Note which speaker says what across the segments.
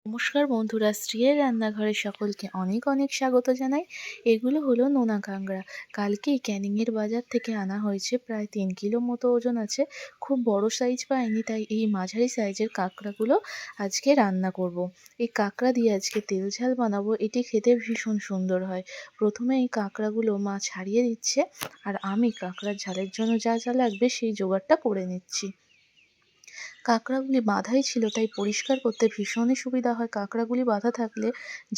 Speaker 1: নমস্কার বন্ধুরা, শ্রীয়ের রান্নাঘরে সকলকে অনেক অনেক স্বাগত জানাই। এগুলো হলো নোনা কাঁকড়া। কালকেই ক্যানিংয়ের বাজার থেকে আনা হয়েছে, প্রায় 3 কিলো মতো ওজন আছে। খুব বড় সাইজ পাইনি, তাই এই মাঝারি সাইজের কাঁকড়াগুলো আজকে রান্না করব। এই কাঁকড়া দিয়ে আজকে তেল ঝাল বানাবো, এটি খেতে ভীষণ সুন্দর হয়। প্রথমে এই কাঁকড়াগুলো মা ছাড়িয়ে দিচ্ছে, আর আমি কাঁকড়ার ঝালের জন্য যা যা লাগবে সেই জোগাড়টা করে নিচ্ছি। কাঁকড়াগুলি বাঁধাই ছিল, তাই পরিষ্কার করতে ভীষণই সুবিধা হয়। কাঁকড়াগুলি বাঁধা থাকলে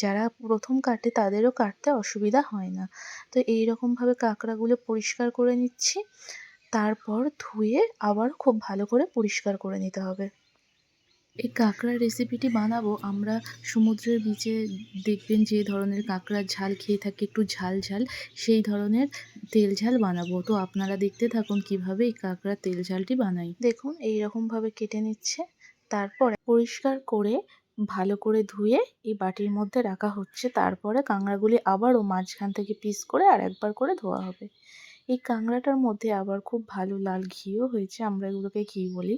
Speaker 1: যারা প্রথম কাটে তাদেরও কাটতে অসুবিধা হয় না। তো এই রকমভাবে কাঁকড়াগুলো পরিষ্কার করে নিচ্ছি। তারপর ধুয়ে আবার খুব ভালো করে পরিষ্কার করে নিতে হবে। এই কাঁকড়ার রেসিপিটি বানাবো আমরা সমুদ্রের বিচে, দেখবেন যে ধরনের কাঁকড়ার ঝাল খেয়ে থাকি, একটু ঝাল ঝাল, সেই ধরনের তেল ঝাল বানাবো। তো আপনারা দেখতে থাকুন কিভাবে এই কাঁকড়ার তেল ঝালটি বানাই। দেখুন এই রকমভাবে কেটে নিচ্ছে, তারপরে পরিষ্কার করে ভালো করে ধুয়ে এই বাটির মধ্যে রাখা হচ্ছে। তারপরে কাঁকড়াগুলি আবারও মাঝখান থেকে পিস করে আর একবার করে ধোয়া হবে। এই কাঁকড়াটার মধ্যে আবার খুব ভালো লাল ঘিও হয়েছে, আমরা এগুলোকে ঘি বলি।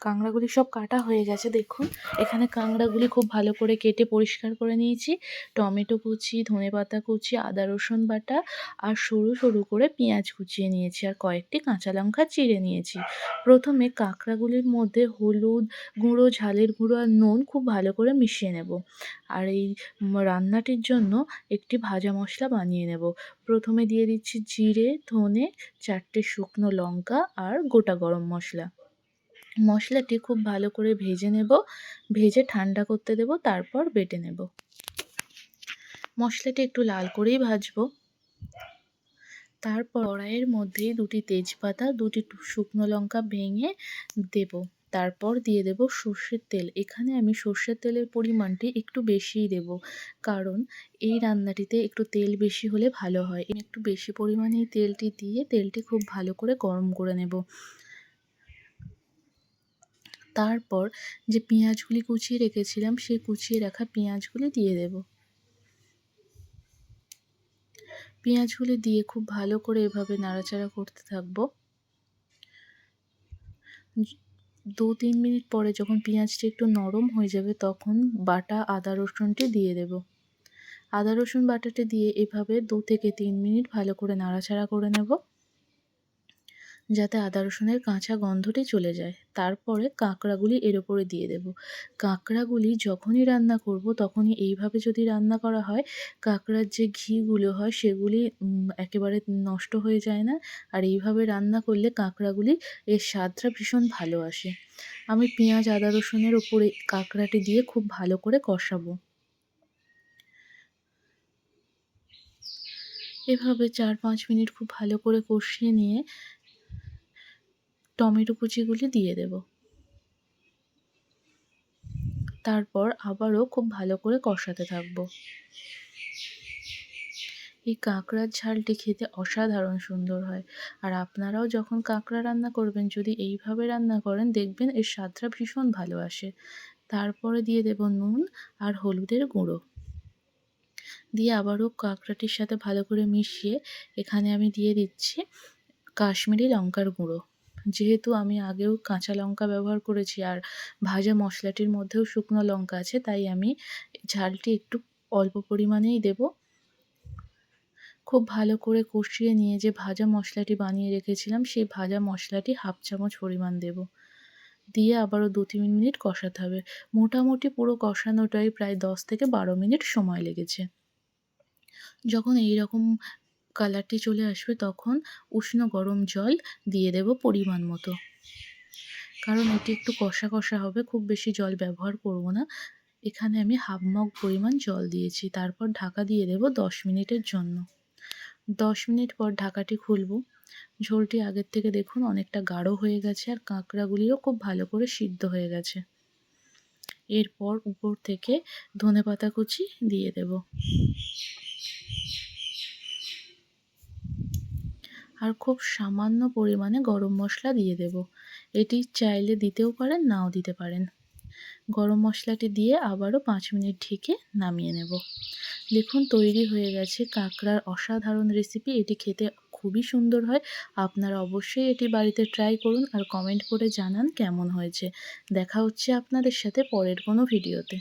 Speaker 1: কাঁকড়াগুলি সব কাটা হয়ে গেছে, দেখুন এখানে কাঁকড়াগুলি খুব ভালো করে কেটে পরিষ্কার করে নিয়েছি। টমেটো কুচি, ধনেপাতা কুচি, আদা রসুন বাটা আর সরু সরু করে পেঁয়াজ কুচিয়ে নিয়েছি, আর কয়েকটি কাঁচা লঙ্কা চিড়ে নিয়েছি। প্রথমে কাঁকড়াগুলির মধ্যে হলুদ গুঁড়ো, ঝালের গুঁড়ো আর নুন খুব ভালো করে মিশিয়ে নেব। আর এই রান্নাটির জন্য একটি ভাজা মশলা বানিয়ে নেব। প্রথমে দিয়ে দিচ্ছি জিরে, ধনে, 4টে শুকনো লঙ্কা আর গোটা গরম মশলা। মশলাটি খুব ভালো করে ভেজে নেব, ভেজে ঠান্ডা করতে দেব, তারপর বেটে নেব। মশলাটি একটু লাল করেই ভাজবো। তারপর কড়াইয়ের মধ্যেই 2টি তেজপাতা, 2টি শুকনো লঙ্কা ভেঙে দেব। তারপর দিয়ে দেব সর্ষের তেল। এখানে আমি সর্ষের তেলের পরিমাণটি একটু বেশিই দেব, কারণ এই রান্নাটিতে একটু তেল বেশি হলে ভালো হয়। একটু বেশি পরিমাণে এই তেলটি দিয়ে তেলটি খুব ভালো করে গরম করে নেব। তারপর যে পেঁয়াজগুলি কুচিয়ে রেখেছিলাম, সেই কুচিয়ে রাখা পেঁয়াজগুলি দিয়ে দেব। পেঁয়াজগুলি দিয়ে খুব ভালো করে এভাবে নাড়াচাড়া করতে থাকব। 2-3 মিনিট পরে যখন পেঁয়াজটি একটু নরম হয়ে যাবে, তখন বাটা আদা রসুনটি দিয়ে দেব। আদা রসুন বাটাটি দিয়ে এভাবে 2 থেকে 3 মিনিট ভালো করে নাড়াচাড়া করে নেব, যাতে আদা রসুনের কাঁচা গন্ধটি চলে যায়। তারপরে কাঁকড়াগুলি এর ওপরে দিয়ে দেব। কাঁকড়াগুলি যখনই রান্না করব তখনই এইভাবে যদি রান্না করা হয়, কাঁকড়ার যে ঘিগুলো হয় সেগুলি একেবারে নষ্ট হয়ে যায় না। আর এইভাবে রান্না করলে কাঁকড়াগুলি এর স্বাদটা ভীষণ ভালো আসে। আমি পেঁয়াজ আদা রসুনের ওপরে কাঁকড়াটি দিয়ে খুব ভালো করে কষাবো। এভাবে 4-5 মিনিট খুব ভালো করে কষিয়ে নিয়ে টমেটো কুচিগুলি দিয়ে দেব। তারপর আবারও খুব ভালো করে কষাতে থাকব। এই কাঁকড়ার ঝালটি খেতে অসাধারণ সুন্দর হয়। আর আপনারাও যখন কাঁকড়া রান্না করবেন, যদি এইভাবে রান্না করেন, দেখবেন এর স্বাদটা ভীষণ ভালো আসে। তারপরে দিয়ে দেব নুন আর হলুদের গুঁড়ো। দিয়ে আবারও কাঁকড়াটির সাথে ভালো করে মিশিয়ে এখানে আমি দিয়ে দিচ্ছি কাশ্মীরি লঙ্কার গুঁড়ো। যেহেতু আমি আগেও কাঁচা লঙ্কা ব্যবহার করেছি আর ভাজা মশলাটির মধ্যেও শুকনো লঙ্কা আছে, তাই আমি ঝালটি একটু অল্প পরিমাণেই দেব। খুব ভালো করে কষিয়ে নিয়ে যে ভাজা মশলাটি বানিয়ে রেখেছিলাম, সেই ভাজা মশলাটি 1/2 চামচ পরিমাণ দেব। দিয়ে আবারও 2-3 মিনিট কষাতে হবে। মোটামুটি পুরো কষানোটাই প্রায় 10 থেকে 12 মিনিট সময় লেগেছে। যখন এইরকম কালারটি চলে আসবে, তখন উষ্ণ গরম জল দিয়ে দেব পরিমাণ মতো। কারণ এটি একটু কষা কষা হবে, খুব বেশি জল ব্যবহার করব না। এখানে আমি 1/2 মগ পরিমাণ জল দিয়েছি। তারপর ঢাকা দিয়ে দেব 10 মিনিটের জন্য। 10 মিনিট পর ঢাকাটি খুলব। ঝোলটি আগের থেকে দেখুন অনেকটা গাঢ় হয়ে গেছে, আর কাঁকড়াগুলিও খুব ভালো করে সিদ্ধ হয়ে গেছে। এরপর উপর থেকে ধনেপাতা কুচি দিয়ে দেব। আর খুব সামান্য পরিমাণে গরম মশলা দিয়ে দেব। এটি চাইলে দিতেও পারেন, নাও দিতে পারেন। গরম মশলাটি দিয়ে আবারও 5 মিনিট ঢেকে নামিয়ে নেব। দেখুন তৈরি হয়ে গেছে কাঁকড়ার অসাধারণ রেসিপি। এটি খেতে খুবই সুন্দর হয়। আপনারা অবশ্যই এটি বাড়িতে ট্রাই করুন আর কমেন্ট করে জানান কেমন হয়েছে। দেখা হচ্ছে আপনাদের সাথে পরের কোনো ভিডিওতে।